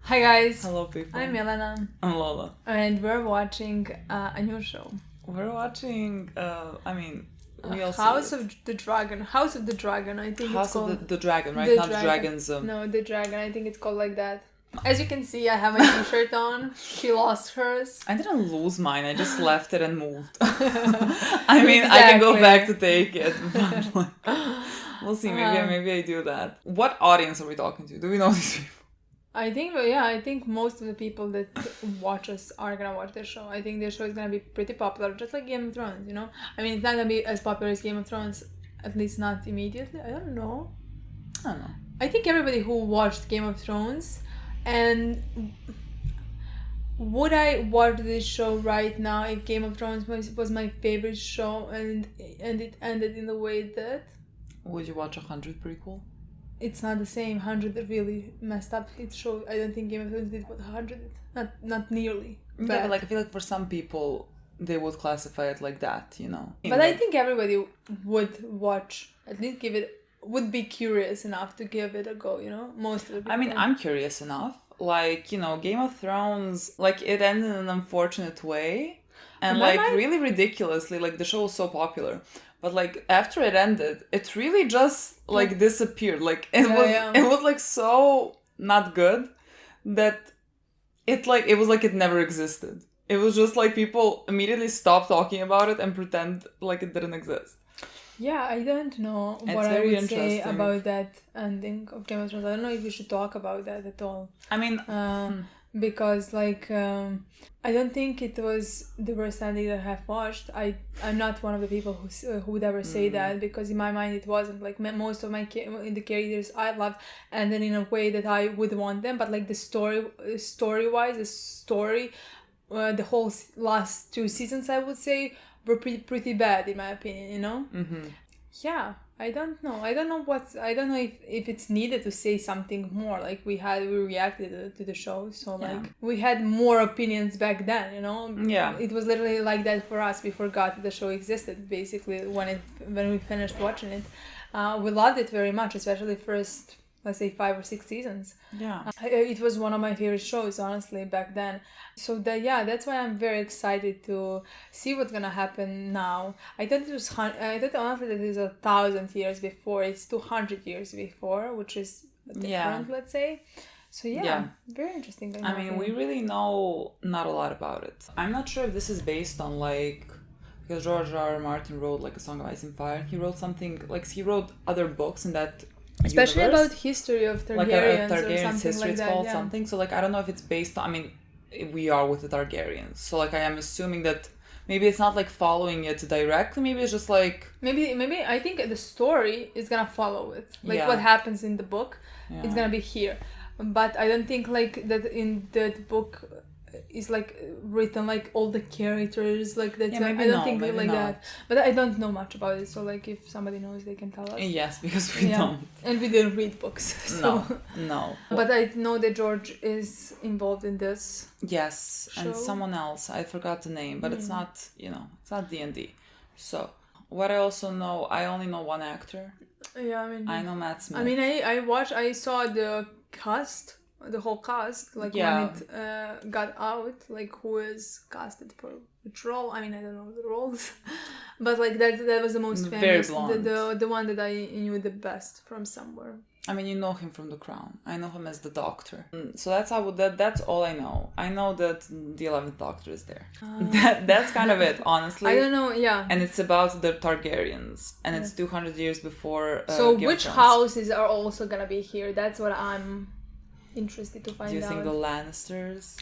Hi guys, Hello people. I'm Milena, I'm Lola. and we're watching a new show. We're watching, we'll House see it. of the Dragon. House of the Dragon, I think House it's called. of the Dragon, right? The Not Dragon. Dragonism. No, the Dragon, I think it's called like that. As you can see, I have my t-shirt on. She lost hers. I didn't lose mine, I just left it and moved. I mean, I can go back to take it, but like, we'll see, maybe I do that. What audience are we talking to? Do we know these people? I think most of the people that watch us are gonna watch this show. I think this show is gonna be pretty popular, just like Game of Thrones, you know? I mean, it's not gonna be as popular as Game of Thrones, at least not immediately. I don't know. I think everybody who watched Game of Thrones, and would I watch this show right now if Game of Thrones was my favorite show and it ended in the way it did? Would you watch 100 prequel? It's not the same. 100 really messed up its show. I don't think Game of Thrones did what 100 did. Not nearly. Yeah, but like I feel like for some people they would classify it like that, you know. But I think everybody would watch, at least would be curious enough to give it a go, you know? Most of the people. I mean, I'm curious enough. Like, you know, Game of Thrones, like, it ended in an unfortunate way. And, like, really ridiculously, like, the show was so popular. But, like, after it ended, it really just, like, disappeared. Like, it was, like, so not good that it was like it never existed. It was just, like, people immediately stopped talking about it and pretend like it didn't exist. Yeah, I don't know what I would say about that ending of Game of Thrones. I don't know if we should talk about that at all. I mean... because, like, I don't think it was the worst ending that I have watched. I'm not one of the people who would ever say that, because in my mind it wasn't. Like, most of the characters I loved ended in a way that I would want them. But, like, the story-wise, the whole last 2 seasons, I would say, were pretty bad in my opinion, you know? Mm-hmm. Yeah, I don't know if it's needed to say something more. Like, we reacted to the show, so like we had more opinions back then, you know? Yeah. It was literally like that for us. We forgot that the show existed basically when we finished watching it. We loved it very much, especially first, let's say, 5 or 6 seasons. Yeah. It was one of my favorite shows, honestly, back then. So that's why I'm very excited to see what's gonna happen now. I thought honestly that it was 1,000 years before. It's 200 years before, which is different, let's say. So very interesting. I mean, we really know not a lot about it. I'm not sure if this is based on, like, because George R. R. Martin wrote, like, A Song of Ice and Fire. He wrote something, like, he wrote other books in that especially universe. about history of Targaryens, like Targaryen's or something history, like it's that, called something. So, like, I don't know if it's based on, I mean, we are with the Targaryens, so, like, I am assuming that maybe it's not, like, following it directly. Maybe it's just, like, maybe I think the story is gonna follow it, like what happens in the book. It's gonna be here, but I don't think, like, that in that book is, like, written like all the characters like that. I don't think like that, but I don't know much about it, so, like, if somebody knows, they can tell us. Yes, because we don't, and we didn't read books, so. no But I know that George is involved in this show. And someone else, I forgot the name, but it's not, you know, it's not D&D. So what I also know, I only know one actor. I know Matt Smith. I mean, I saw the whole cast, like, when it got out, like, who is casted for which role. I mean, I don't know the roles, but, like, that was the most famous, the one that I knew the best from somewhere. I mean, you know him from The Crown. I know him as the Doctor. So that's all I know. I know that the 11th Doctor is there. That's kind of it, honestly. I don't know, And it's about the Targaryens, and it's 200 years before. So which houses are also gonna be here? That's what I'm interested to find out. Do you think the Lannisters,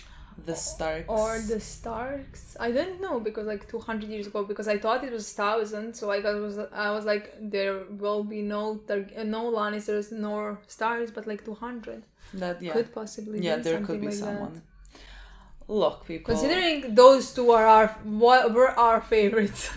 the Starks, or the Starks? I don't know, because, like, 200 years ago, because I thought it was 1,000, so I was like, there will be no Lannisters nor Starks, but, like, 200 could possibly be there could be like someone. That. Look, people, considering those two were our favorites.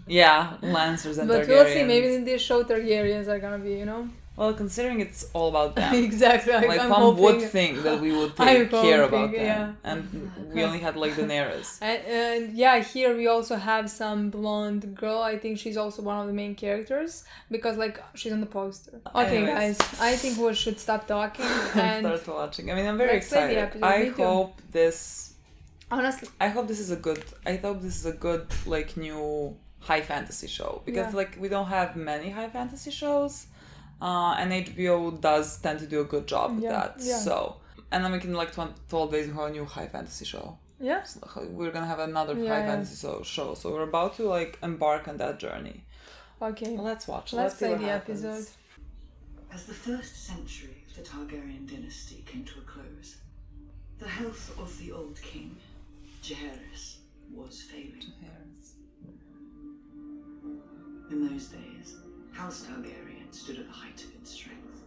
Lannisters and but Targaryens. we'll see. Maybe in this show Targaryens are gonna be, you know. Well, considering it's all about them. Exactly. Like, I'm one hoping, would think that we would I'm care hoping, about them. yeah. And we only had, like, Daenerys. And yeah, here we also have some blonde girl. I think she's also one of the main characters because, like, she's on the poster. Okay, Anyways. guys, I think we should stop talking and start watching. I mean, I'm very let's play the excited. episode. I Me too. hope this... Honestly, I hope this is a good... I hope this is a good, like, new high fantasy show. Because, Yeah. like, we don't have many high fantasy shows. And HBO does tend to do a good job with that. Yeah. So... And then we can, like, 12 days have a new high fantasy show. yeah. So we're gonna have another high Yeah. fantasy show. So we're about to, like, embark on that journey. Okay. Well, let's watch. Let's see play what the happens. episode. As the first century of the Targaryen dynasty came to a close, the health of the old king, Jaehaerys, was failing. In those days, House Targaryen stood at the height of its strength.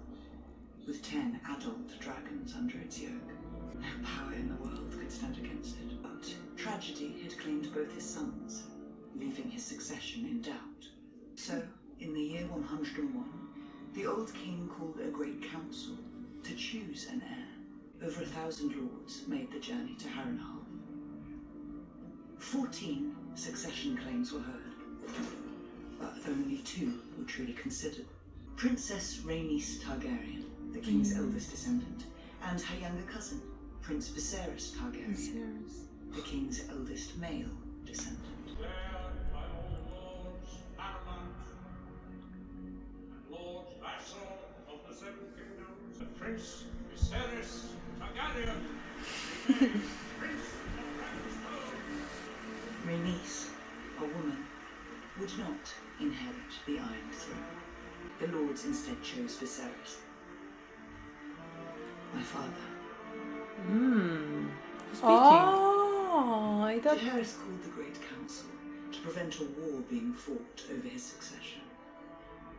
With 10 adult dragons under its yoke, no power in the world could stand against it. But tragedy had claimed both his sons, leaving his succession in doubt. So, in the year 101, the old king called a great council to choose an heir. Over 1,000 lords made the journey to Harrenhal. 14 succession claims were heard, but only 2 were truly considered. Princess Rhaenys Targaryen, the king's eldest descendant, and her younger cousin, Prince Viserys Targaryen, the king's eldest male descendant. Declared by all lords paramount and lords vassal of the Seven Kingdoms, the Prince Viserys Targaryen, Prince of Dragonstone. Rhaenys, a woman, would not inherit the Iron Throne. The lords instead chose Viserys, my father. Speaking. Oh, I thought. Jaehaerys called the Great Council to prevent a war being fought over his succession.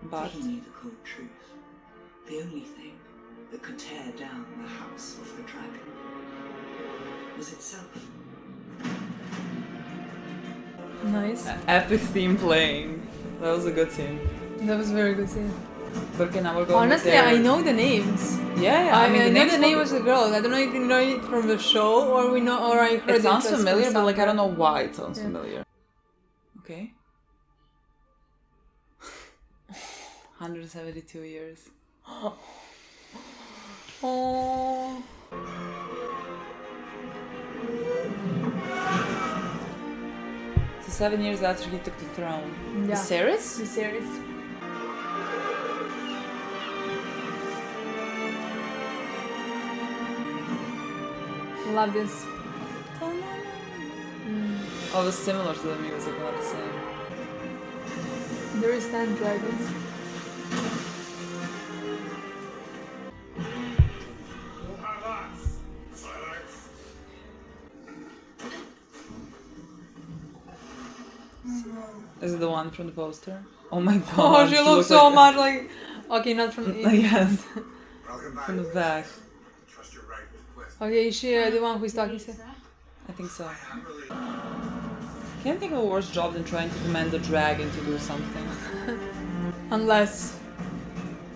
But... He knew the cold truth. The only thing that could tear down the House of the Dragon was itself. Nice. Epic theme playing. That was a good scene. That was a very good scene. But okay, now we're going Honestly, with their... I know the names. Yeah, I mean, know the name was of the girl. I don't know if you know it from the show or we know, or I heard It sounds just familiar, from but like I don't somewhere. know why it sounds Yeah. familiar. Okay. 172 years. Oh. So 7 years after he took the throne. Yeah. Viserys? Viserys. Love this. Oh, it was similar to the music, not the same. There is 10 dragons. Silence. Is it the one from the poster? Oh my god. Oh, she looks so much like. Okay, not from. Yes, Welcome back. from the back. Trust you're right with Quest. Okay, is she the one who's talking to? I think so. I'm really... Can't think of a worse job than trying to command a dragon to do something. Unless.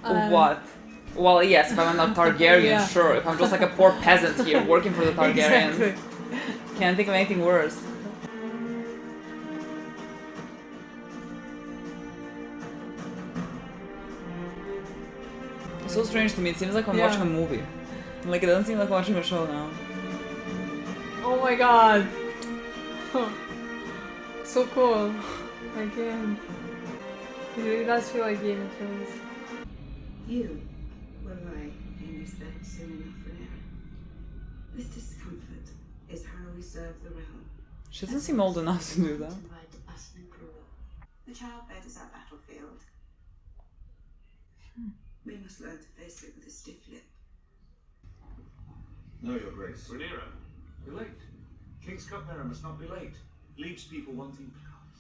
What? Well, yes, if I'm not Targaryen, Yeah. sure. If I'm just like a poor peasant here working for the Targaryens, Exactly. can't think of anything worse. It's so strange to me. It seems like I'm Yeah. watching a movie. Like, it doesn't seem like watching a show now. Oh my god. So cool. I can't. It really does feel like Game of Thrones. You will lie in this bed soon enough, Renera. This discomfort is how we serve the realm. She doesn't seem old enough to do that. To ride the bus and crew. The childbed is our battlefield. We must learn to face it with a stiff lip. No, Your Grace. Rhaenyra, you're late. King's cupbearer must not be late. Leaves people wanting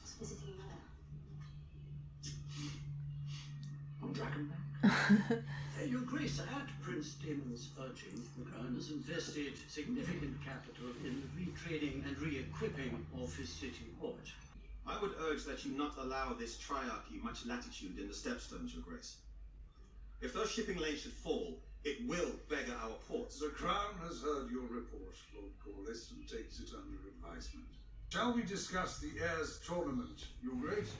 Just visiting your mother. On Dragonback? Your Grace, at Prince Daemon's urging, the Crown has invested significant capital in the retraining and re-equipping of his city watch. I would urge that you not allow this triarchy much latitude in the stepstones, Your Grace. If those shipping lanes should fall, it will beggar our ports. The Crown has heard your report, Lord Corliss, and takes it under advisement. Shall we discuss the heirs tournament, Your Grace?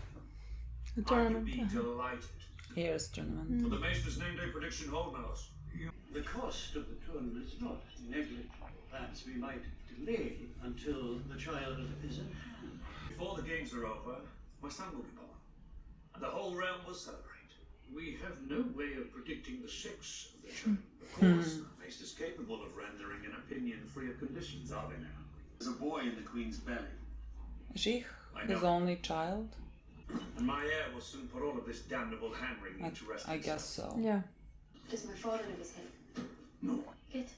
The I would tournament. be delighted. Here's tournament. For the Maester's name day prediction hold, Melos. The cost of the tournament is not negligible. Perhaps we might delay until the child is in hand. Before the games are over, my son will be born, and the whole realm will celebrate. We have no way of predicting the sex of the child. Of course, the Maester's capable of rendering an opinion free of conditions, are they now? There's a boy in the Queen's belly. Is she I his know. only child? And my heir will soon put all of this damnable hand-wringing to rest. I guess so. Yeah. Does my father live with him? No. Good.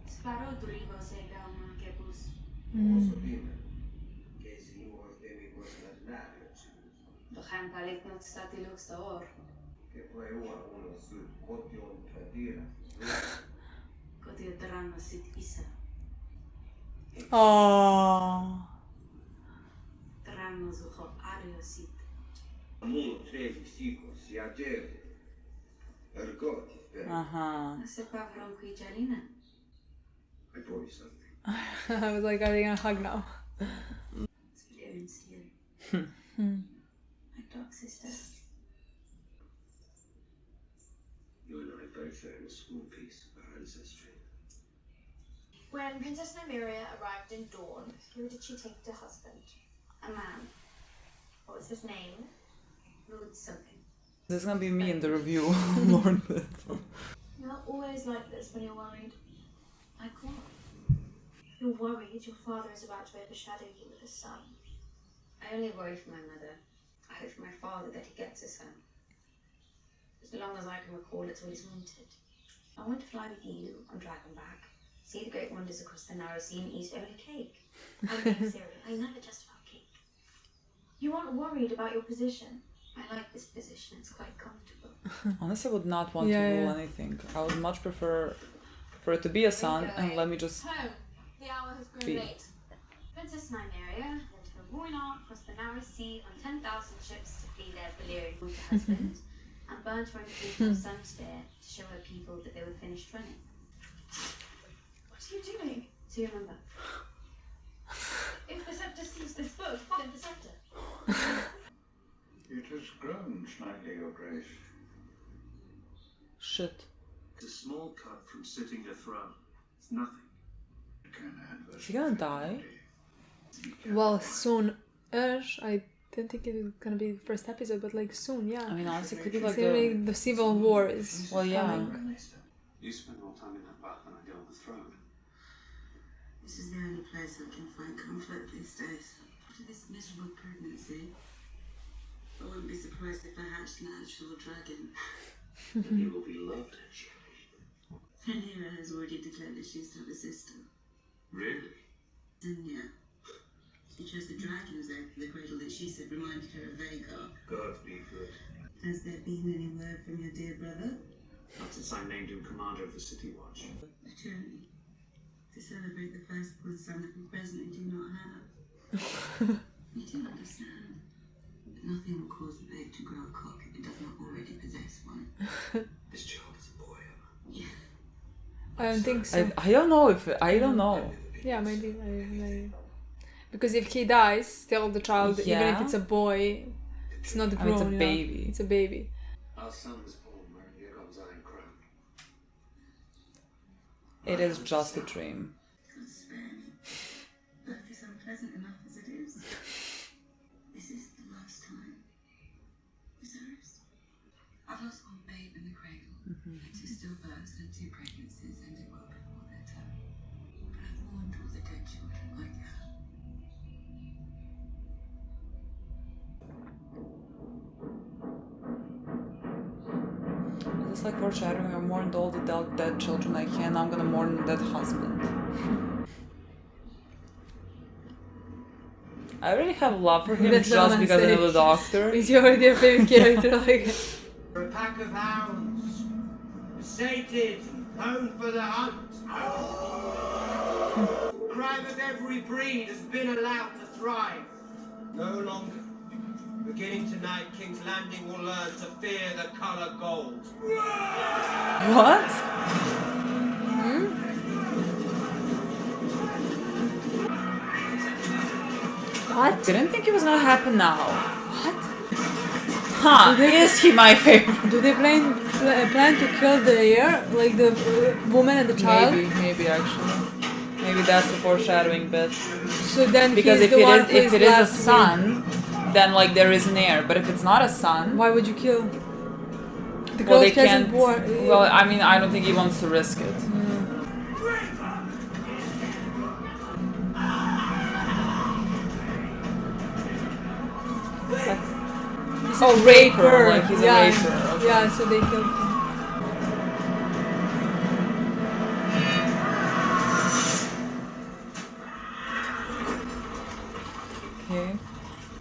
Sparo durigo se gauma kepus. Dohan palit not stati lux da or. Koti drama sit isa. Oh. Drama zuho ario sit. Se pavron qui jarina. I brought you something. I was like, are they gonna hug now? It's very still. My dog sister. You and I both own a small piece of our ancestry. When Princess Nymeria arrived in Dawn, who did she take to husband? A man. What was his name? Lord something. This is gonna be me in the review, Lord. You're not always like this when you're worried. Like what? You're worried your father is about to overshadow you with a son. I only worry for my mother. I hope for my father that he gets a son. As long as I can recall, it's always wanted. I want to fly with you on Dragonback, see the great wonders across the narrow sea and eat only cake. I'm being serious. I never just about cake. You aren't worried about your position. I like this position, it's quite comfortable. Honestly, I would not want to rule anything. I would much prefer for it to be a son and let me just Home. The hour has grown Be. late. Princess Nymeria went to Rhoynar across the narrow sea on 10,000 ships to flee their Valyrian water husband, and burned her own sun sphere to show her people that they were finished running. What are you doing? So you remember? If the scepter sees this book, then the scepter. It has grown slightly, Your Grace. shit. It's a small cut from sitting a throne. It's nothing. Is he gonna die? Well, soon-ish. I didn't think it was gonna be the first episode, but like soon, yeah. I mean, honestly, it could be like Considering the Civil War is Well, yeah. coming. You spend more time in that bath than I do on the throne. This is the only place I can find comfort these days. After this miserable pregnancy, I wouldn't be surprised if I hatched an actual dragon. And you will be loved and cherished. Rhaenyra has already declared that she's to have a sister. Really? Zinya. She chose the dragons over the cradle that she said reminded her of Vagar. God be good. Has there been any word from your dear brother? Not since I named him commander of the City Watch. A journey to celebrate the firstborn son that we presently do not have. You do understand that nothing will cause the babe to grow a cock if it does not already possess one. This child is a boy, Emma. Yeah. I don't think so. I don't know if I don't know. Yeah, maybe. Because if he dies, still the child, even if Yeah. it's a boy, it's not grown. it's a you know? baby. It's a baby. Our son was born wearing Euron's iron crown. It is just a dream. God spare me. Life is unpleasant enough as it is. This is the last time. Is ours? I've lost one babe in the cradle, and 2 stillbirths and 2 pregnancies ended well before their time. But I've mourned all the dead children like her. Is this like foreshadowing? I mourned all the dead children I can. Now I'm gonna mourn the dead husband. I already have love for him That's what just I'm because I know saying. the doctor. Is your favorite character like? For a pack of hounds, sated and honed for the hunt. cry that every breed has been allowed to thrive. No longer. Beginning tonight, King's Landing will learn to fear the color gold. What? What? Didn't think it was gonna happen now. What? Huh, is he my favorite? Do they plan to kill the heir? Like the woman and the child? Maybe actually. Maybe that's the foreshadowing bit. So then because if it is a son, then like there is an heir. But if it's not a son, why would you kill? The well, girl they hasn't can't. born. Well, I mean, I don't think he wants to risk it. Oh, raper! Like he's a raper. Okay. Yeah, so they killed him. Okay.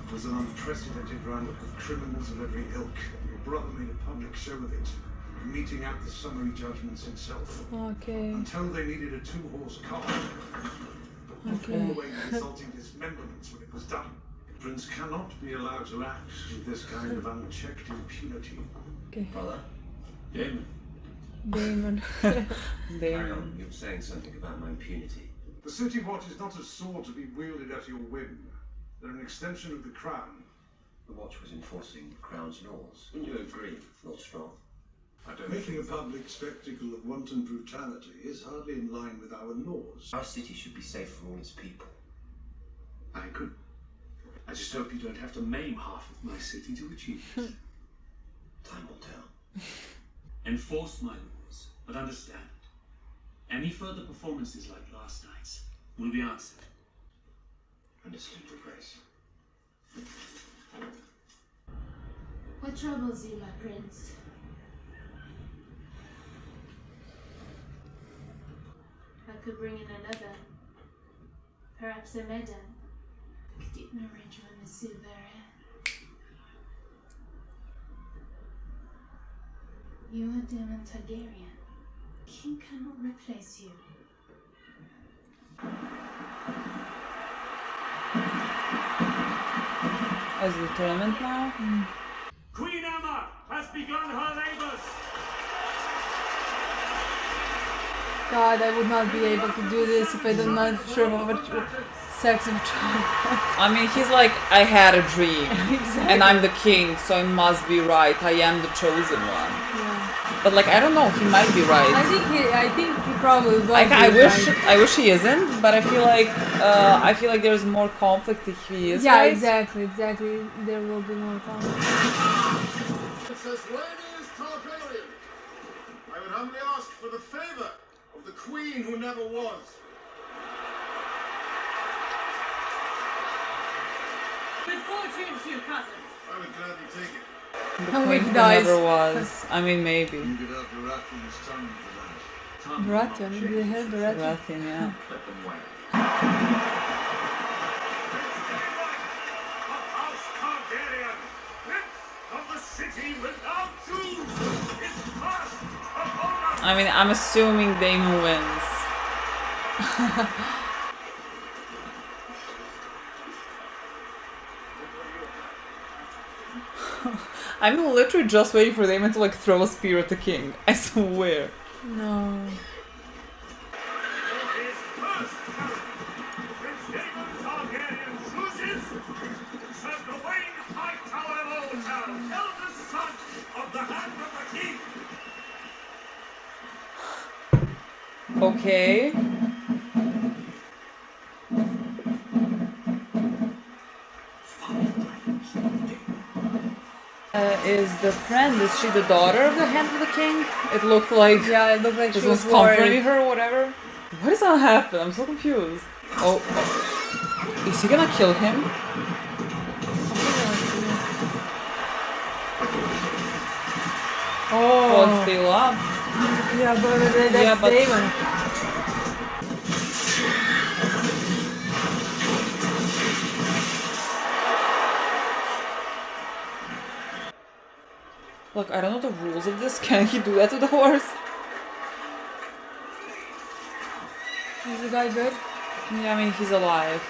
It was an unprecedented roundup of criminals of every ilk. Your brother made a public show of it, meeting out the summary judgments himself. Okay. Until they needed a 2-horse cart. Okay. All the way to resulting dismemberments when it was done. Prince cannot be allowed to act with this kind of unchecked impunity. Okay. Brother? Damon. Damon. Hang on, you were saying something about my impunity. The City Watch is not a sword to be wielded at your whim. They're an extension of the Crown. The Watch was enforcing the Crown's laws. Wouldn't you agree, Lord Strong? Making a public spectacle of wanton brutality is hardly in line with our laws. Our city should be safe for all its people. I agree. I just hope you don't have to maim half of my city to achieve it. Time will tell. Enforce my laws, but understand, any further performances like last night's will be answered. Understood, Your Grace. What troubles you, my prince? I could bring in another. Perhaps a maiden. I could even arrange for Miss Silvera. You are Daemon Targaryen. King cannot replace you. Is it the tournament now? Queen Emma has begun her labors. God, I would not be able to do this if I do not sure of what sex of child. I mean, he's like, I had a dream, Exactly. and I'm the king, so I must be right. I am the chosen one. Yeah. But like, I don't know. He might be right. I think he probably will. I wish he isn't, but I feel like there's more conflict if he is. Yeah, right. exactly. There will be more conflict. Princess Ladies Targaryen, I would humbly ask for the favor of the queen who never was. Good fortune to you, cousin. I would gladly take it. The How queen he who dies. never was. I mean, maybe. You get out Baratheon's tongue for that. Baratheon, did they have Baratheon? Baratheon, yeah. Let them wait. House Targaryen, prince of the city without shoes, is first upon us. I mean, I'm assuming Daemon wins. I'm literally just waiting for Daemon to like throw a spear at the king. I swear. No. His first character, Prince Daemon Targaryen chooses Sir Gawain Hightower of Oldtown, eldest son of the Hand of the King. Okay. Is the friend, is she the daughter of the Hand of the King? It looked like... Yeah, it looked like this she was was comforting worried. her or whatever. What is gonna happen? I'm so confused. Oh. Is he gonna kill him? Oh. Well, still up. Yeah, but that's Yeah, but- Daemon. Look, I don't know the rules of this. Can he do that to the horse? Is the guy good? Yeah, I mean, he's alive.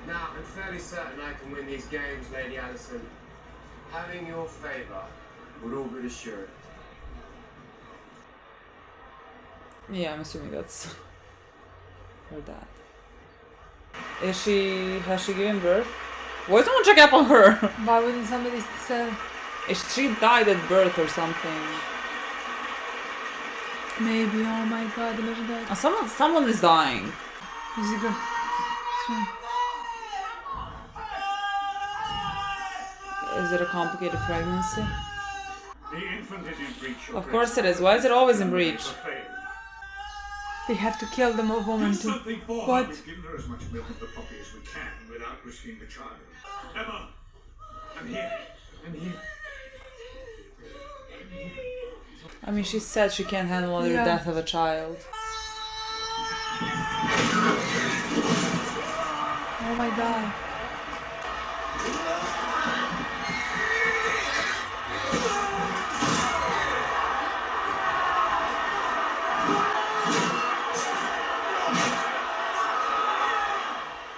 Now, I'm fairly certain I can win these games, Lady Allison. Having your favor would all but assure it. Yeah, I'm assuming that's her dad. Has she given birth? Why don't check up on her? Why wouldn't somebody say? She died at birth or something. Maybe. Oh my god, imagine that. Someone is dying. Is it good? Is it a complicated pregnancy? The infant is in breach. Of course it is. Why is it always in breach? They have to kill the woman too. What? We've given her as much milk of the poppy as we can without risking the child. Emma, I'm here. I'm here. I mean, she said she can't handle the Yeah. death of a child. Oh my god.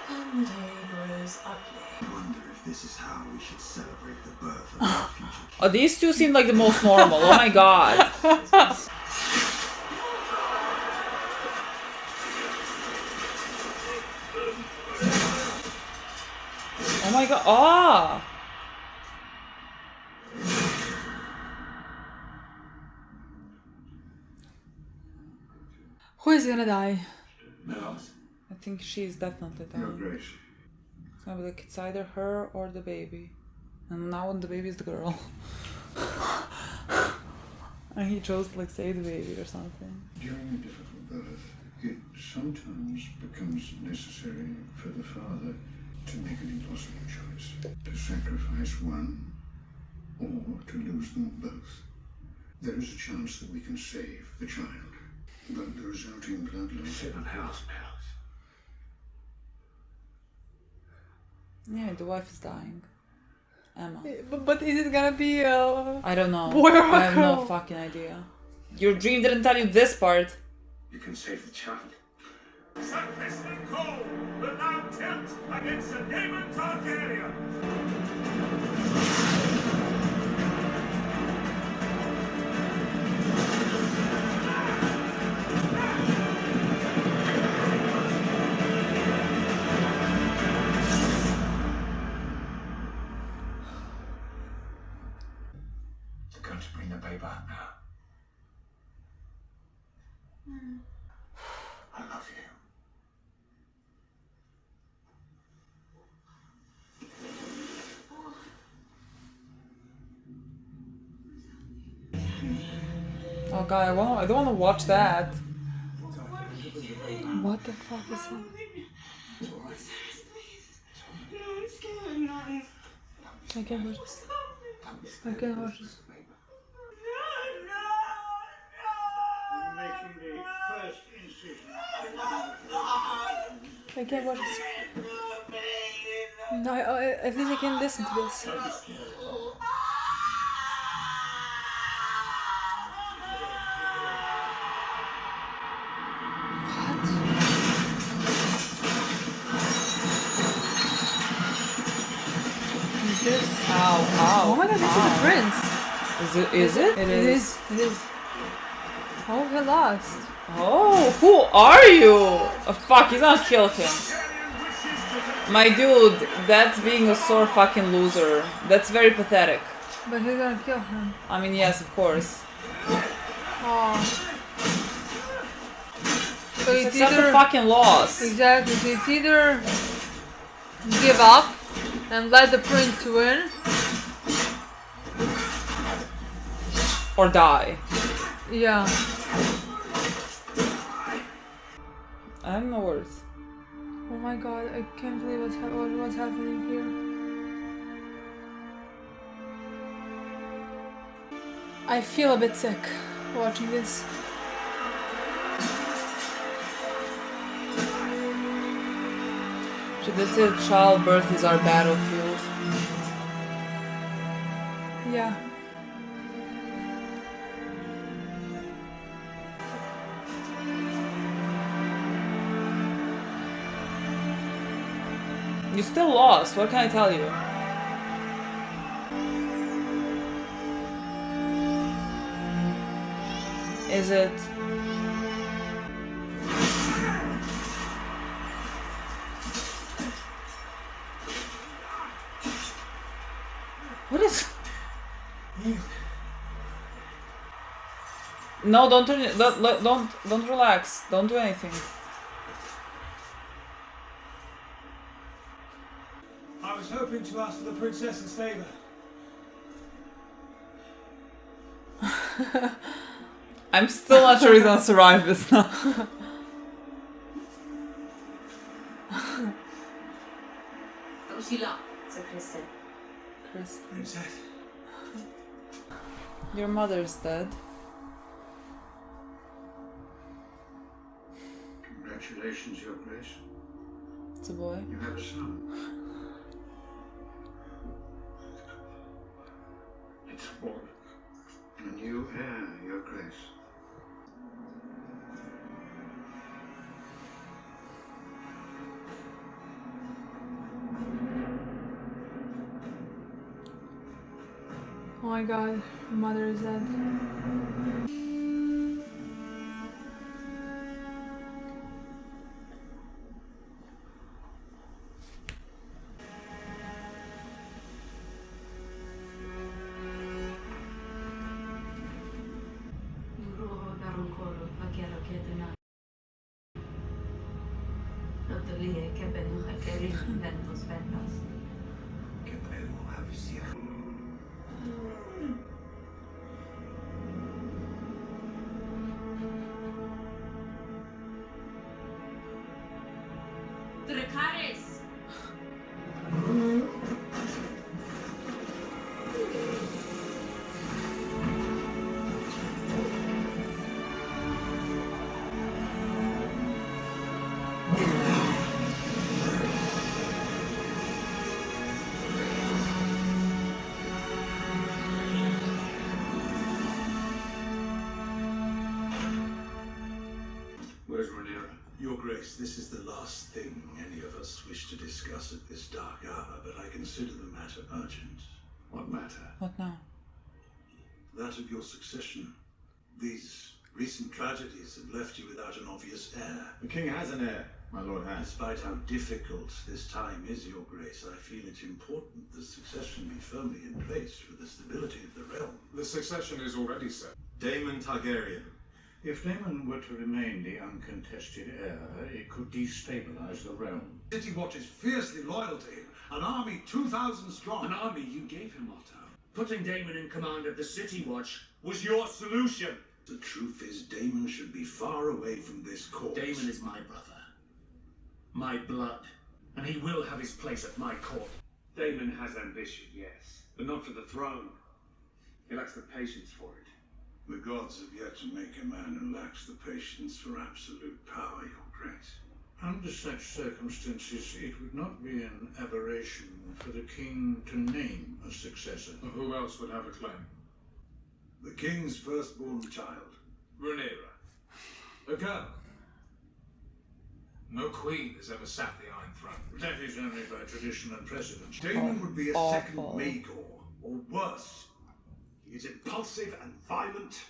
And the day grows ugly. I wonder if this is how we should celebrate the birth of our future king. Oh, these two seem like the most normal. Oh my god. Oh my god. Ah! Who is gonna die? I think she's definitely Your dying. Grace. It's gonna be like it's either her or the baby. And now the baby is the girl. And he chose to like save the baby or something. During a difficult birth, it sometimes becomes necessary for the father to make an impossible choice. To sacrifice one or to lose them both. There is a chance that we can save the child, but the resulting blood loss... 7 house bells. Yeah, the wife is dying. Emma. But is it gonna be I don't know. boy or I have no girl? fucking idea. Your dream didn't tell you this part. You can save the child. Tempest and cold will now tilt against the Daemon Targaryen. They're going to bring the babe out now. I love you. Oh god, I don't want to watch that. What the fuck is that? I can't watch this. I can't watch this. Making the first incision. I can't watch this. No, at least I can listen to this. Is this? Ow, ow. Oh my god, this is a prince. Is it? Is it? It is. It is. Oh, he lost. Oh, who are you? Oh, fuck, he's gonna kill him. My dude, that's being a sore fucking loser. That's very pathetic. But he's gonna kill him. I mean, yes, of course. Oh. So It's it's such a either fucking loss. exactly. So it's either give up and let the prince win, Or die. yeah. I have no words. Oh my god, I can't believe what's happening here. I feel a bit sick watching this. She did say childbirth is our battlefield. Yeah. You still lost. What can I tell you? Is it? What is? No, don't turn it. Don't relax. Don't do anything. I was hoping to ask for the princess's favor. I'm still not sure he's gonna survive this now. What was she like? So Kristen. Princess. Your mother's dead. Congratulations, Your Grace. It's a boy. You have a son. It's a boy. A new heir, Your Grace. Oh my god, my mother is dead. Dracarys! Where's Rhaenyra? Your Grace, this is the last thing any of us wish to discuss at this dark hour, but I consider the matter urgent. What matter? What now? That of your succession. These recent tragedies have left you without an obvious heir. The king has an heir, my lord has. Despite how difficult this time is, Your Grace, I feel it important the succession be firmly in place for the stability of the realm. The succession is already set. Daemon Targaryen. If Daemon were to remain the uncontested heir, it could destabilize the realm. City Watch is fiercely loyal to him, an army 2,000 strong. An army you gave him, Otto. Putting Daemon in command of the City Watch was your solution. The truth is, Daemon should be far away from this court. Daemon is my brother. My blood. And he will have his place at my court. Daemon has ambition, yes, but not for the throne. He lacks the patience for it. The gods have yet to make a man who lacks the patience for absolute power, Your Grace. Under such circumstances, it would not be an aberration for the king to name a successor. Who else would have a claim? The king's firstborn child. Rhaenyra. A girl. No queen has ever sat the Iron Throne. That is only by tradition and precedent. Daemon would be a second Awful. Maegor, or worse. He is impulsive and violent.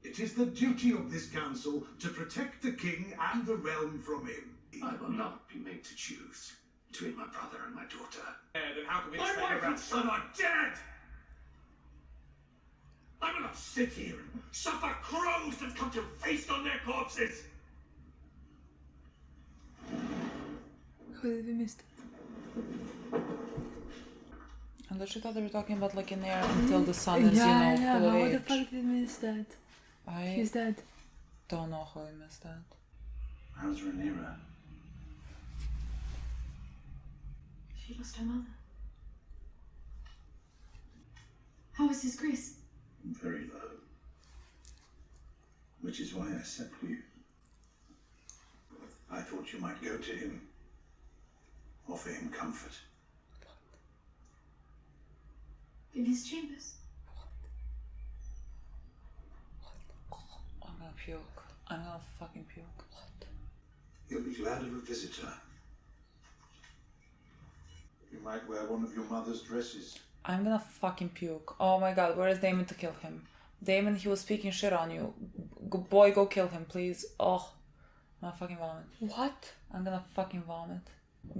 It is the duty of this council to protect the king and the realm from him. I will not be made to choose between my brother and my daughter. Then how can we My expect wife around and son are dead! I will not sit here and suffer crows that come to feast on their corpses! How did we miss it? And I thought they were talking about like an heir until the son is, Yeah, full of how age. the fuck did we miss that? I She's dead. don't know how I missed that. How's Rhaenyra? She lost her mother. How is his grace? Very low. Which is why I sent for you. I thought you might go to him. Offer him comfort. In his chambers. I'm gonna puke. I'm gonna fucking puke. What? He'll be glad of a visitor. You might wear one of your mother's dresses. I'm gonna fucking puke. Oh my god, where is Damon to kill him? Damon, he was speaking shit on you. Boy, go kill him, please. Oh, I'm gonna fucking vomit. What? I'm gonna fucking vomit.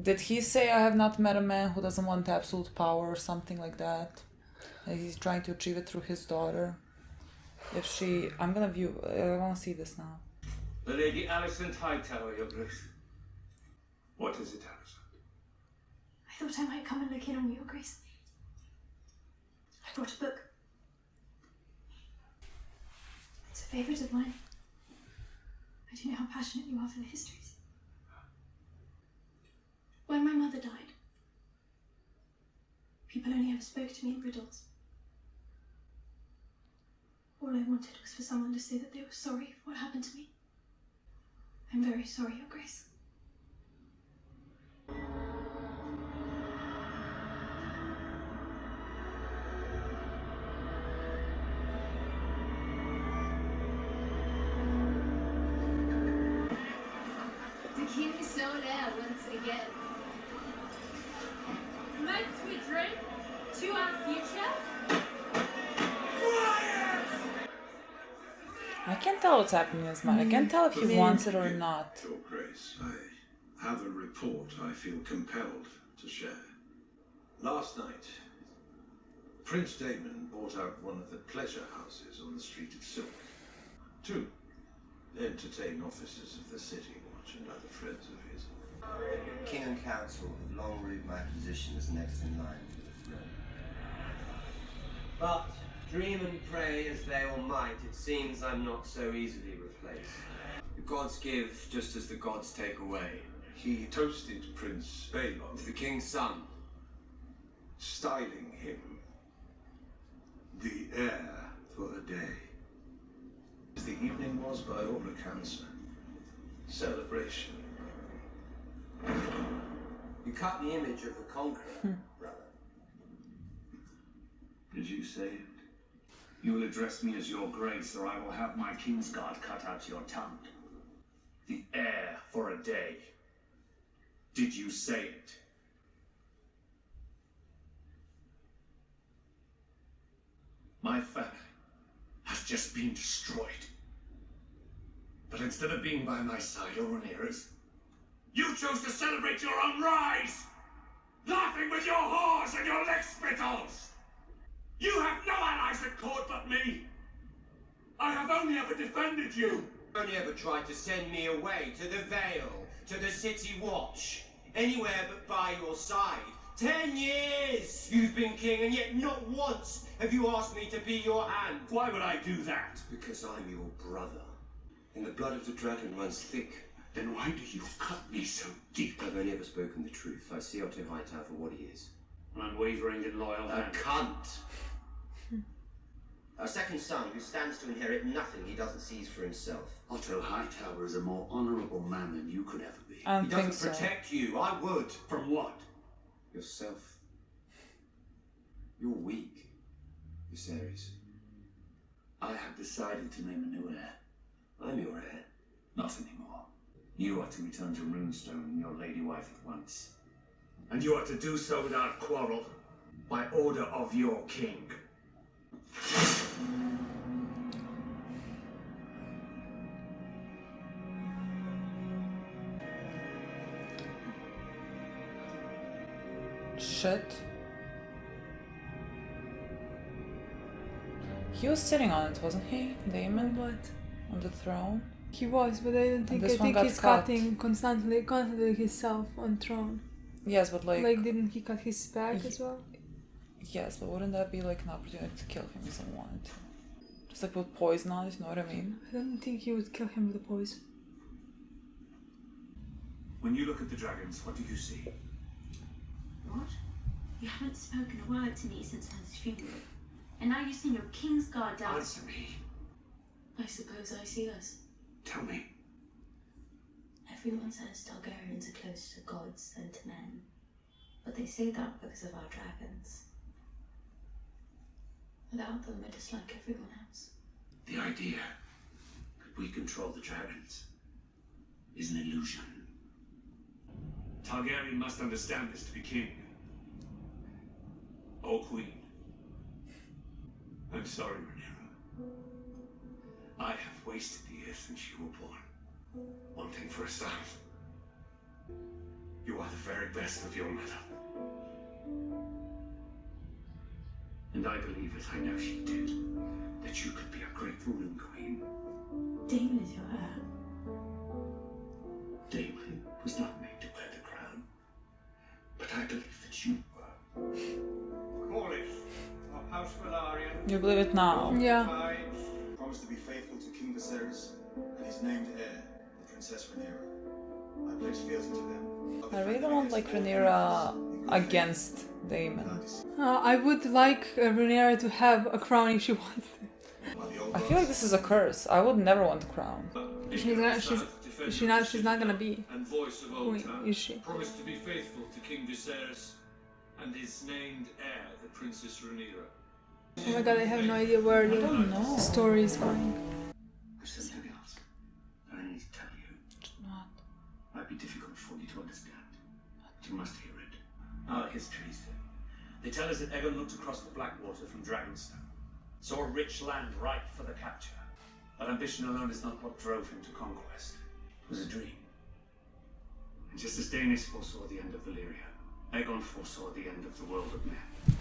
Did he say I have not met a man who doesn't want absolute power or something like that? And he's trying to achieve it through his daughter. If she... I'm gonna view... I wanna see this now. The Lady Alicent Hightower, Your Grace. What is it, Alicent? I thought I might come and look in on you, Your Grace. I brought a book. It's a favourite of mine. I do know how passionate you are for the histories. When my mother died, people only ever spoke to me in riddles. All I wanted was for someone to say that they were sorry for what happened to me. I'm very sorry, Your Grace. The king is so there once again. Might we drink to our future? I can't tell what's happening in his mind. I can't tell if he wants it or not. Your Grace, I have a report I feel compelled to share. Last night, Prince Damon bought out one of the pleasure houses on the Street of Silk to entertain officers of the City Watch and other friends of his. King and Council have long ruled my position as next in line for the throne. But dream and pray as they all might, it seems I'm not so easily replaced. The gods give just as the gods take away. He toasted Prince Balon, To the king's son. styling him the heir for a day. As the evening was, by all accounts, a celebration. You cut the image of the conqueror, brother. Did you say it? You will address me as your grace, or I will have my Kingsguard cut out your tongue. The heir for a day. Did you say it? My family has just been destroyed. But instead of being by my side, or Rhaenyra's, you chose to celebrate your own rise! Laughing with your whores and your leg spittles! You have no allies at court but me! I have only ever defended you! Only ever tried to send me away to the Vale, to the City Watch, anywhere but by your side. 10 years you've been king, and yet not once have you asked me to be your hand. Why would I do that? Because I'm your brother, and the blood of the dragon runs thick. Then why do you cut me so deep? I've only ever spoken the truth. I see Otto Hightower for what he is. An unwavering and loyal A hand. cunt. A second son who stands to inherit nothing he doesn't seize for himself. Otto Hightower is a more honourable man than you could ever be. I don't He think doesn't so. protect you. I would. From what? Yourself. You're weak, Viserys. I have decided to name a new heir. I'm your heir. Not anymore. You are to return to Runestone and your lady wife at once. And you are to do so without quarrel, by order of your king. Shit. He was sitting on it, wasn't he, Damon? What? On the throne? He was, but I don't think. this I one think got he's cut. cutting constantly himself on throne. Yes, but Like, didn't he cut his back as well? Yes, but wouldn't that be like an opportunity to kill him if someone wanted to? Just like put poison on it, you know what I mean? I don't think he would kill him with the poison. When you look at the dragons, what do you see? What? You haven't spoken a word to me since his funeral. And now you send your Kingsguard down. Answer me. I suppose I see us. Tell me. Everyone says Targaryens are closer to gods than to men. But they say that because of our dragons. Without them, we're just like everyone else. The idea that we control the dragons is an illusion. Targaryen must understand this to be king. O Queen, I'm sorry, Rhaenyra. I have wasted the years since you were born, wanting for a son. You are the very best of your mother. And I believe, as I know she did, that you could be a great ruling queen. Daemon is your heir. Daemon was not made to wear the crown, but I believe that you were. Corliss of House Velaryon. You believe it now? Yeah. Promised to be faithful to King Viserys and his named heir, the Princess Rhaenyra. I pledge fealty to them. I really don't want like Rhaenyra against Daemon. I would like Rhaenyra to have a crown if she wants it. I feel like this is a curse. I would never want a crown. She's not gonna be And voice of queen, is she? Promised to be faithful to King Viserys and his named heir, the Princess Rhaenyra. Oh my god, I have no idea where the story is going. There's something else that I need to tell you. Not. Might be difficult for you to understand, but you must hear it. Our histories. They tell us that Aegon looked across the Blackwater from Dragonstone, saw a rich land ripe for the capture. But ambition alone is not what drove him to conquest. It was a dream. And just as Daenerys foresaw the end of Valyria, Aegon foresaw the end of the world of men.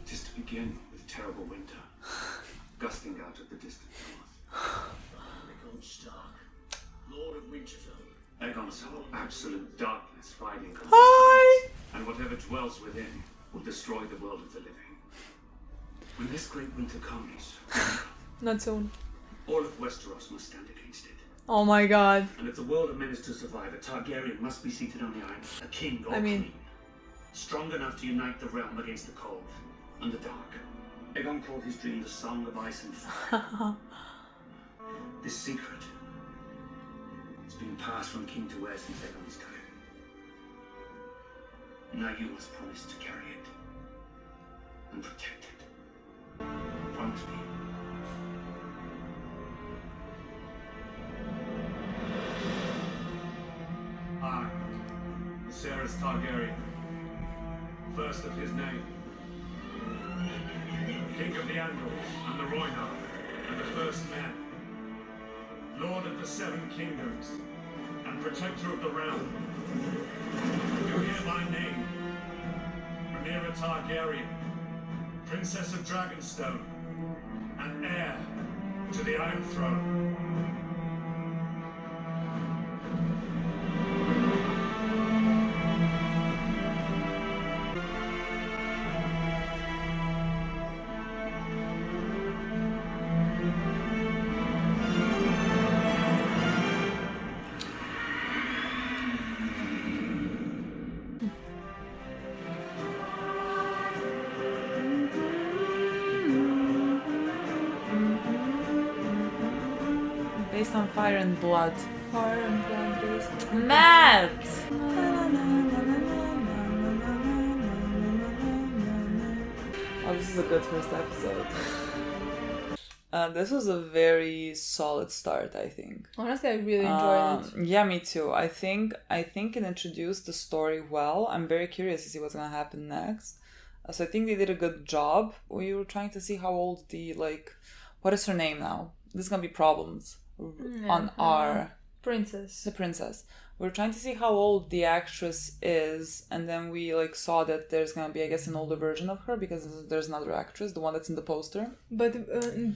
Just to begin with terrible winter, gusting out of the distant north. Aegon Stark, Lord of Winterfell. Aegon saw absolute darkness riding on Hi! and whatever dwells within will destroy the world of the living. When this great winter comes, Not soon. all of Westeros must stand against it. Oh my god. And if the world of men is to survive, a Targaryen must be seated on the Iron, a king or queen, strong enough to unite the realm against the cold and the dark. Aegon called his dream the Song of Ice and Fire. This secret has been passed from king to heir since Aegon's time. Now you must promise to carry it and protect it. Promise me. I, Viserys Targaryen, first of his name, King of the Andals and the Rhoynar and the First Men, Lord of the Seven Kingdoms and Protector of the Realm, do hereby name Rhaenyra Targaryen, Princess of Dragonstone and heir to the Iron Throne. Based on Fire and Blood. Fire and Blood based. Mad! Oh, this is a good first episode. This was a very solid start, I think. Honestly, I really enjoyed it. Yeah, me too. I think it introduced the story well. I'm very curious to see what's gonna happen next. So I think they did a good job. We were trying to see how old what is her name now? There's gonna be problems on our princess. The princess. We're trying to see how old the actress is, and then we saw that there's gonna be, I guess, an older version of her because there's another actress, the one that's in the poster. But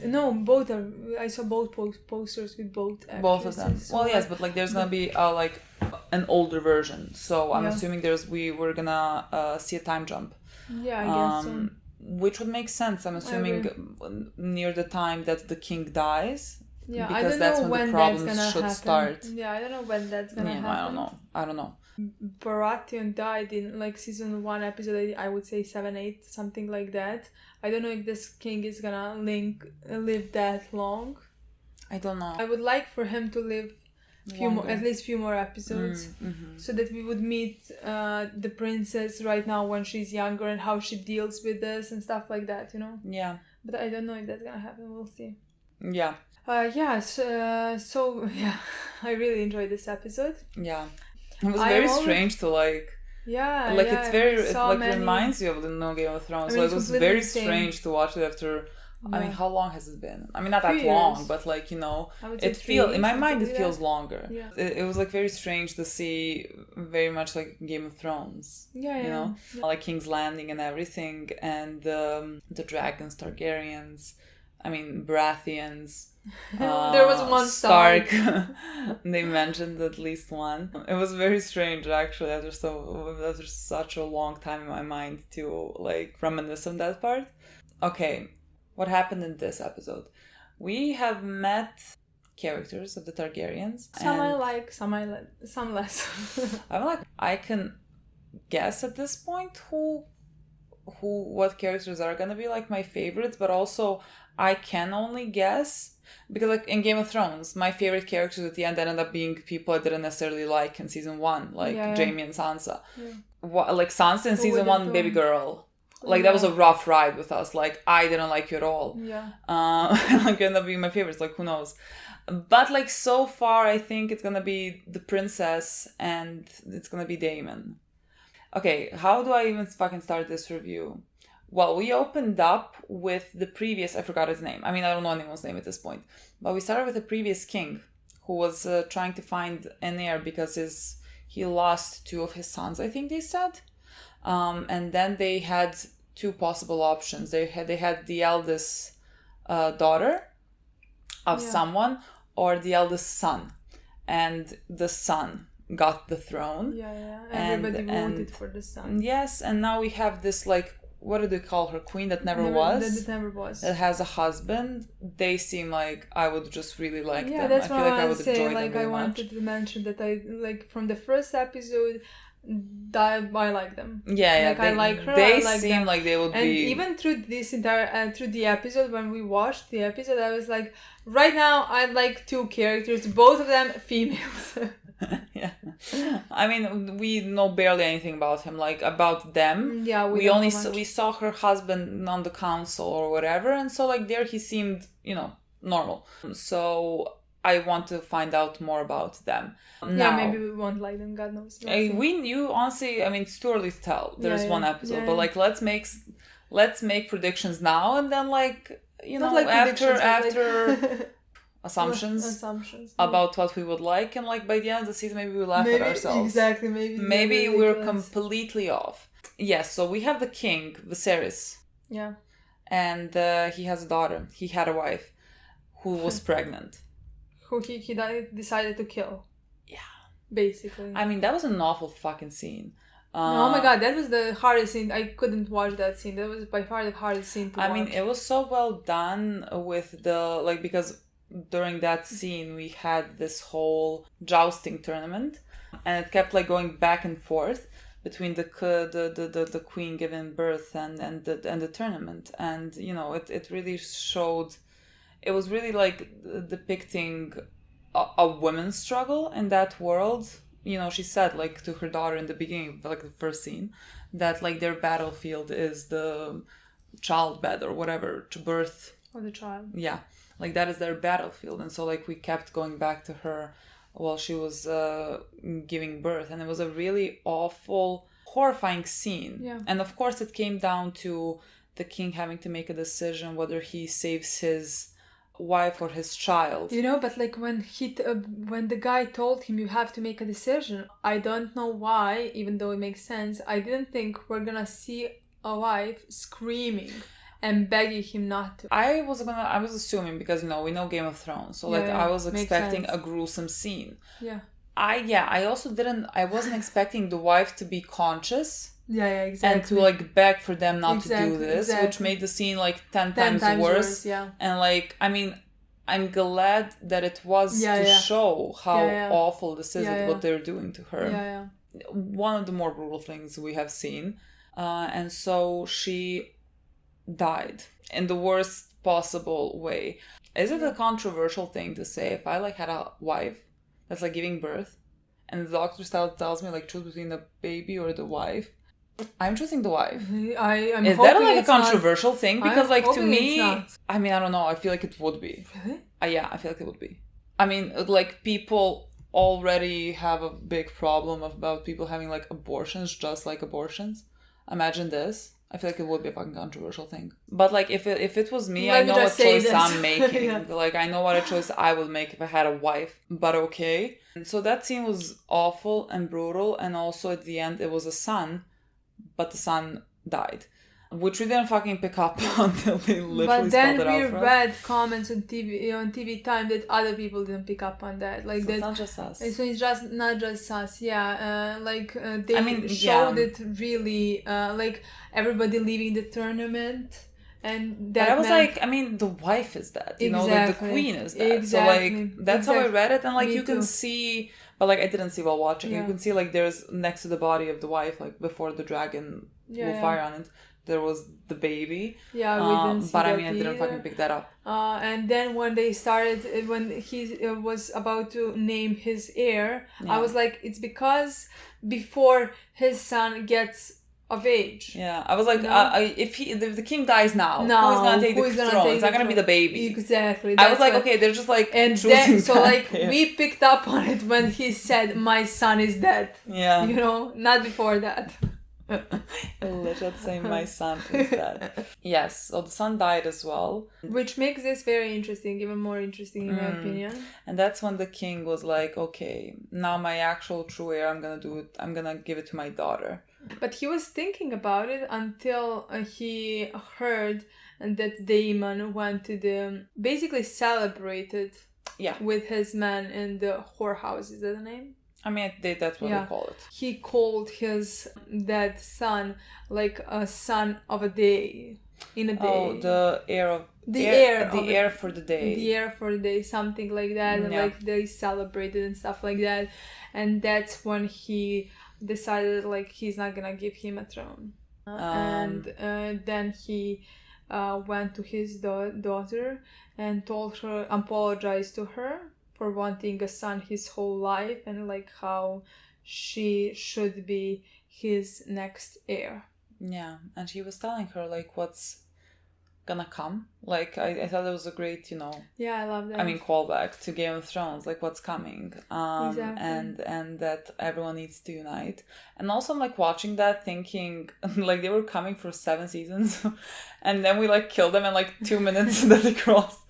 no, both are. I saw both posters with both actresses. Both of them. So well, yes, but there's gonna be an older version. So I'm assuming we're gonna see a time jump. Yeah, I guess so. Which would make sense. I'm assuming near the time that the king dies. Yeah, because I don't that's know when the that's problems gonna should happen. start. Yeah, I don't know when that's gonna happen. I don't know. Baratheon died in season 1 episode, I would say 7, 8, something like that. I don't know if this king is gonna live that long. I don't know. I would like for him to live at least few more episodes, so that we would meet the princess right now when she's younger and how she deals with this and stuff like that, Yeah. But I don't know if that's gonna happen. We'll see. Yeah. So I really enjoyed this episode. Yeah. It was very strange to Yeah, like yeah, it's very it reminds you of the No Game of Thrones. I mean, So it was very strange to watch it after. I mean, how long has it been? I mean, not that long, but like, you know, it feels in my mind it feels longer. Yeah. It was like very strange to see, very much like Game of Thrones. Yeah, you know, like King's Landing and everything, and the dragons, Targaryens. I mean, Baratheons. There was one Stark. They mentioned at least one. It was very strange, actually. After such a long time in my mind to like reminisce on that part. Okay, what happened in this episode? We have met characters of the Targaryens. Some I like, some less. I can guess at this point what characters are gonna be like my favorites, but also I can only guess because like in Game of Thrones, my favorite characters at the end ended up being people I didn't necessarily like in season 1, like Jaime and Sansa. Like Sansa in season 1, baby girl. Like that was a rough ride with us. Like I didn't like you at all. Like ended up being my favorites. Like who knows? But like so far, I think it's gonna be the princess and it's gonna be Daemon. Okay, how do I even fucking start this review? Well, we opened up with the previous, I forgot his name. I mean, I don't know anyone's name at this point. But we started with the previous king who was trying to find an heir because he lost 2 of his sons, I think they said. And then they had 2 possible options. They had the eldest daughter of someone or the eldest son. And the son got the throne. Everybody voted for the son. Yes, and now we have this like, what do they call her? Queen that never was? That never was. That has a husband. They seem like I would just really like them. Yeah, that's I what feel like I I would would say. enjoy Like them very I wanted much. to mention that I like from the first episode that I like them. Yeah, like I like her. They I like seem them. like they would and be. Even through this entire through the episode, when we watched the episode, I was like, right now I like 2 characters, both of them females. Yeah, I mean, we know barely anything about him, like about them. Yeah, we only we saw her husband on the council or whatever, and so like there he seemed, you know, normal. So I want to find out more about them. Now, maybe we won't like them. God knows. We knew, honestly. I mean, it's too early to tell. There's one episode, but like let's make predictions now, and then like you know like after. Assumptions about yeah. what we would like, and like by the end of the season maybe we laugh at ourselves. Exactly, maybe we're completely off. Yes, so we have the king, Viserys. Yeah. And he has a daughter. He had a wife who was pregnant. Who he decided to kill. Yeah. Basically. I mean, that was an awful fucking scene. Oh my god, that was the hardest scene. I couldn't watch that scene. That was by far the hardest scene to watch. I mean, it was so well done with the like because during that scene we had this whole jousting tournament and it kept like going back and forth between the queen giving birth and the tournament, and you know it really showed, it was really like depicting a women's struggle in that world. You know, she said like to her daughter in the beginning, like the first scene, that like their battlefield is the childbed or whatever, to birth or the child. Yeah, like that is their battlefield. And so like we kept going back to her while she was giving birth, and it was a really awful, horrifying scene. Yeah. And of course it came down to the king having to make a decision whether he saves his wife or his child. You know, but like when the guy told him you have to make a decision, I don't know why, even though it makes sense, I didn't think we're gonna see a wife screaming and begging him not to. I was assuming, because you know we know Game of Thrones, so like I was expecting a gruesome scene. Yeah. I wasn't expecting the wife to be conscious. Yeah, exactly. And to like beg for them not to do this, which made the scene like 10 times worse. Yeah. And like, I mean, I'm glad that it was to show how awful this is, what they're doing to her. Yeah. One of the more brutal things we have seen. And so she died in the worst possible way. Is it a controversial thing to say if I like had a wife that's like giving birth and the doctor tells me like choose between the baby or the wife? I'm choosing the wife. Is that like a controversial thing? Because like to me, I mean, I don't know. I feel like it would be. Really? Yeah, I feel like it would be. I mean, like people already have a big problem about people having like abortions, just like abortions. Imagine this. I feel like it would be a fucking controversial thing. But like if it was me, I know what choice I'm making. Yeah. Like I know what a choice I would make if I had a wife. But okay. And so that scene was awful and brutal, and also at the end it was a son, but the son died. Which we didn't fucking pick up until they literally spelled it out for us. But then we read comments on TV Time that other people didn't pick up on that. Like so that, it's not just us. So it's just not just us. Yeah, they showed it really. Like everybody leaving the tournament, and that. But I was like, I mean, the wife is dead. You know, like the queen is dead. Exactly. So like that's how I read it, and like you can see. But like I didn't see while watching. Yeah. You can see like there's next to the body of the wife, like before the dragon blew fire on it. There was the baby. Yeah, we didn't see but I mean, I didn't fucking pick that up. And then when they started, when he was about to name his heir, I was like, it's because before his son gets of age. Yeah, I was like, if the king dies now, who's gonna take the throne? It's not gonna be the baby. Exactly. I was like, okay, they're just like and then so like we picked up on it when he said, "My son is dead." Yeah, you know, not before that. Let's say my son is dead. Yes, so the son died as well, which makes this very interesting, even more interesting in my opinion. And that's when the king was like, okay, now my actual true heir, I'm gonna give it to my daughter. But he was thinking about it until he heard that Daemon went to basically celebrated with his men in the whorehouse. Is that the name? I mean, that's what they call it. He called his dead son like a son of a day, in a day. Oh, the heir for the day. The heir for the day, something like that. And like they celebrated and stuff like that. And that's when he decided like he's not gonna give him a throne. And then he went to his daughter and apologized to her for wanting a son his whole life, and like how she should be his next heir. Yeah, and he was telling her like what's gonna come. Like I thought it was a great, Yeah, I love that. I mean, callback to Game of Thrones, like what's coming. Exactly. And that everyone needs to unite. And also I'm like watching that thinking like they were coming for 7 seasons and then we like killed them in like 2 minutes that they crossed.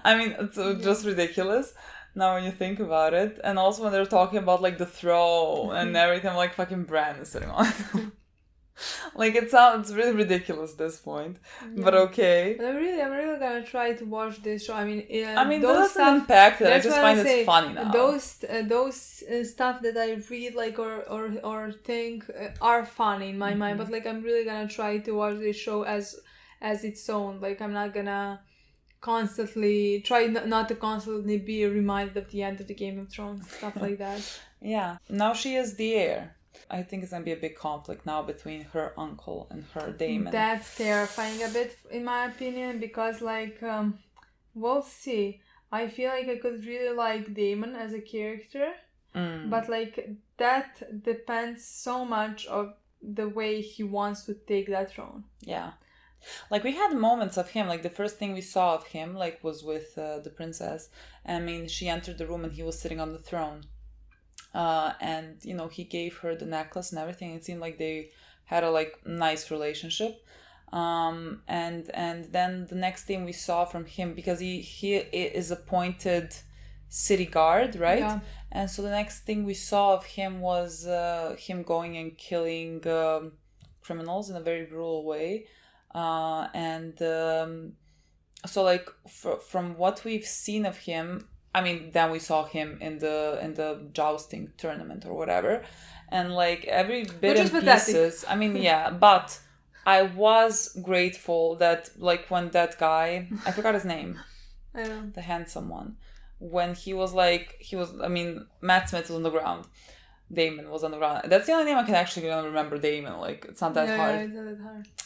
I mean, it's just ridiculous. Now when you think about it. And also when they're talking about like the throne and everything, I'm like fucking Bran is sitting on it. Like it sounds really ridiculous at this point. But okay. But I'm really gonna try to watch this show. I mean that doesn't impact it. I just find it funny now. Those stuff that I read like or think are funny in my mind. But like I'm really gonna try to watch this show as its own. Like I'm not gonna try not to constantly be reminded of the end of the Game of Thrones, stuff like that. Yeah. Now she is the heir. I think it's gonna be a big conflict now between her uncle and her Daemon. That's terrifying a bit, in my opinion, because like we'll see. I feel like I could really like Daemon as a character, but like that depends so much of the way he wants to take that throne. Yeah. Like we had moments of him, like the first thing we saw of him like was with the princess. I mean, she entered the room and he was sitting on the throne. And he gave her the necklace and everything. It seemed like they had a like nice relationship. And then the next thing we saw from him, because he is appointed city guard, right? Yeah. And so the next thing we saw of him was him going and killing criminals in a very brutal way. So like from what we've seen of him, I mean, then we saw him in the jousting tournament or whatever, and like every bit and pieces. I mean, yeah, but I was grateful that like when that guy, I forgot his name, the handsome one, when Matt Smith was on the ground. Daemon was on the ground. That's the only name I can actually remember. Daemon, like it's not that hard. Yeah, it's not that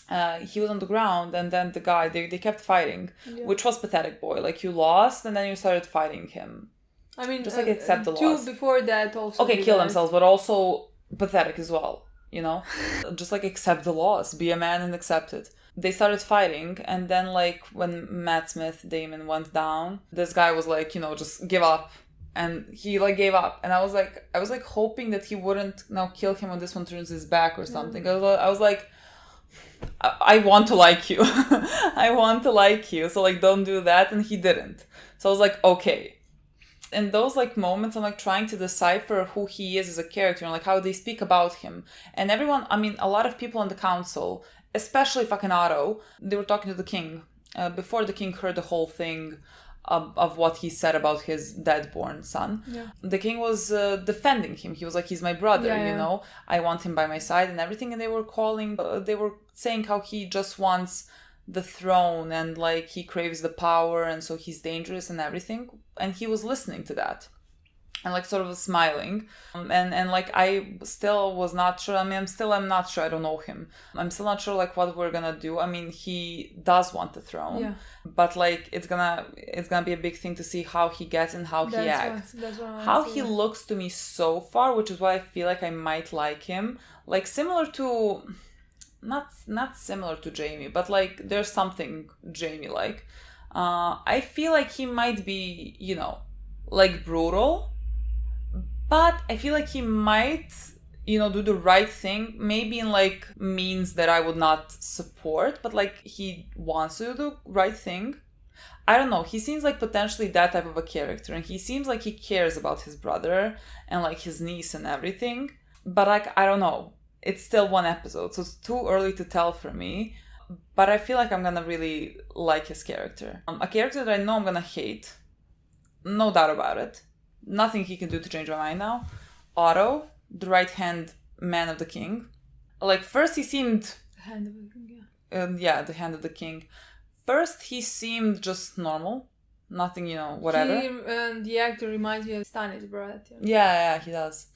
hard. He was on the ground, and then the guy they kept fighting, which was pathetic, boy. Like you lost, and then you started fighting him. I mean, just like accept the loss. Before that, also kill themselves, but also pathetic as well. Just like accept the loss, be a man and accept it. They started fighting, and then like when Matt Smith Daemon went down, this guy was like, just give up. and he like gave up. And I was like hoping that he wouldn't now kill him when this one turns his back or something. I was like, I want to like you. I want to like you. So like, don't do that. And he didn't. So I was like, okay. In those like moments, I'm like trying to decipher who he is as a character and like how they speak about him. And everyone, I mean, a lot of people on the council, especially fucking Otto, they were talking to the king before the king heard the whole thing of what he said about his dead-born son. Yeah. The king was defending him. He was like, he's my brother, Yeah, you yeah. know, I want him by my side and everything. And they were saying how he just wants the throne and like he craves the power and so he's dangerous and everything. And he was listening to that and like sort of smiling. And like I still was not sure. I mean, I'm not sure. I don't know him. I'm still not sure like what we're gonna do. I mean, he does want the throne. Yeah. But like it's gonna be a big thing to see how he gets and how he acts. That's what I How wanna see, he looks to me so far, which is why I feel like I might like him. Like similar to not similar to Jamie, but like there's something Jamie like. I feel like he might be, you know, like brutal, but I feel like he might, you know, do the right thing, maybe in like means that I would not support, but like he wants to do the right thing. I don't know. He seems like potentially that type of a character, and he seems like he cares about his brother and like his niece and everything. But like, I don't know. It's still one episode, so it's too early to tell for me. But I feel like I'm gonna really like his character. A character that I know I'm gonna hate. No doubt about it. Nothing he can do to change my mind now. Otto, the right-hand man of the king. Like, first he seemed... The hand of the king, yeah. Yeah, the hand of the king. First he seemed just normal. Nothing, you know, whatever. The actor reminds me of Stannis Baratheon. Yeah, he does.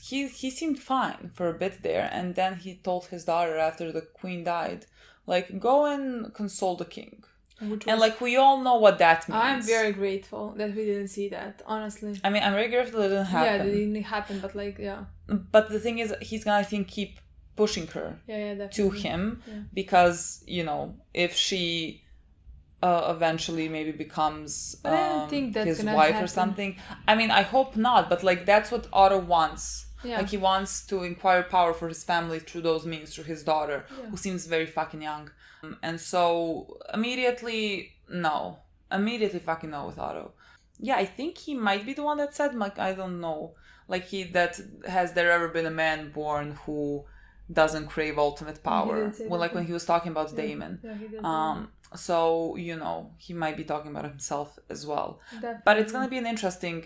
He seemed fine for a bit there, and then he told his daughter after the queen died, like, go and console the king. And like, we all know what that means. I'm very grateful that we didn't see that, honestly. I mean, I'm very grateful that it didn't happen. Yeah, it didn't happen, but like, yeah. But the thing is, he's gonna, I think, keep pushing her to him, because, you know, if she eventually maybe becomes but I don't think that's his gonna wife happen. or something. I mean, I hope not, but like, that's what Otto wants. Yeah. Like, he wants to acquire power for his family through those means, through his daughter, who seems very fucking young. And so, immediately fucking no with Otto. Yeah, I think he might be the one that said, like, I don't know, like, has there ever been a man born who doesn't crave ultimate power? When he was talking about Daemon. Yeah, he did. So, you know, he might be talking about himself as well. Definitely. But it's gonna be an interesting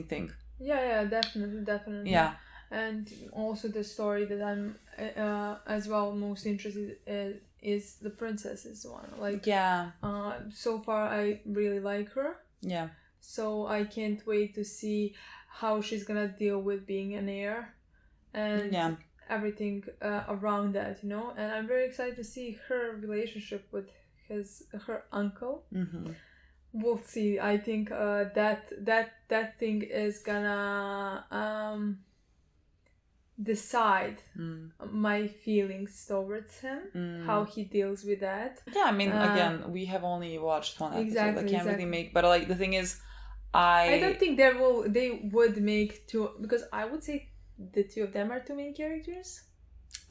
thing. Yeah, definitely. Yeah. And also the story that I'm as well most interested in is the princess's one. Like, yeah. So far I really like her. Yeah. So I can't wait to see how she's gonna deal with being an heir and everything around that, you know. And I'm very excited to see her relationship with her uncle. Mm-hmm. We'll see. I think that thing is gonna decide my feelings towards him, how he deals with that. Yeah, I mean, again, we have only watched one episode. Exactly, I can't really make, but like the thing is, I don't think they would make two, because I would say the two of them are two main characters.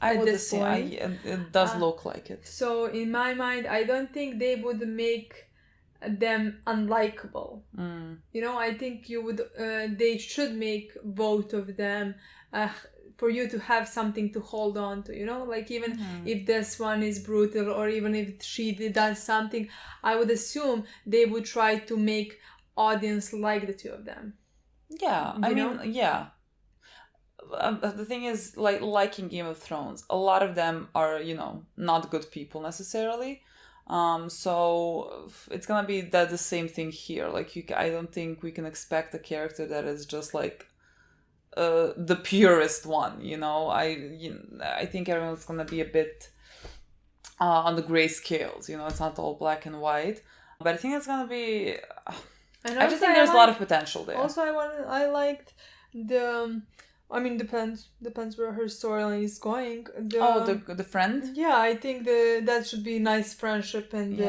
I would say it does look like it. So in my mind, I don't think they would make them unlikable. You know, I think they should make both of them for you to have something to hold on to, you know, like even if this one is brutal or even if she does something, I would assume they would try to make audience like the two of them. Yeah, I mean, yeah. The thing is, like in Game of Thrones, a lot of them are, you know, not good people necessarily. So it's gonna be the same thing here. Like, I don't think we can expect a character that is just like the purest one, you know. I think everyone's gonna be a bit on the gray scales, you know. It's not all black and white, but I think it's gonna be. I just think there's a lot of potential there. Also, I liked the. I mean, depends where her storyline is going. The friend? Yeah, I think that should be nice friendship and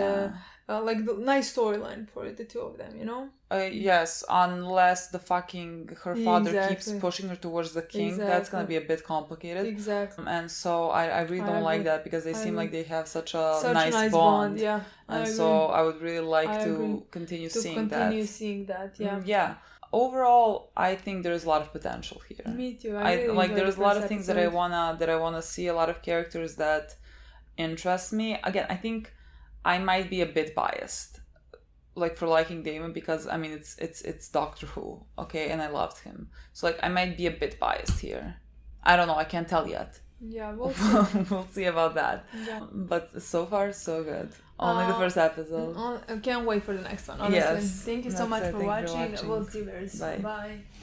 like the nice storyline for the two of them, you know. Yes, unless her father keeps Exactly. pushing her towards the king, that's gonna be a bit complicated. Exactly. And so I really don't like that, because they seem like they have such a nice bond. Yeah. And so I would really like to continue seeing that. Yeah. Yeah. Overall, I think there's a lot of potential here. Me too. There's a lot of things that I wanna see, a lot of characters that interest me. Again, I think I might be a bit biased, like, for liking Damon, because I mean it's Doctor Who, okay, and I loved him, so like I might be a bit biased here. I don't know, I can't tell yet. Yeah, we'll see. We'll see about that. Yeah. But so far so good. Only the first episode. I can't wait for the next one, honestly. Yes, Thank you so much for Thank you watching. We'll see you guys. Bye. Bye.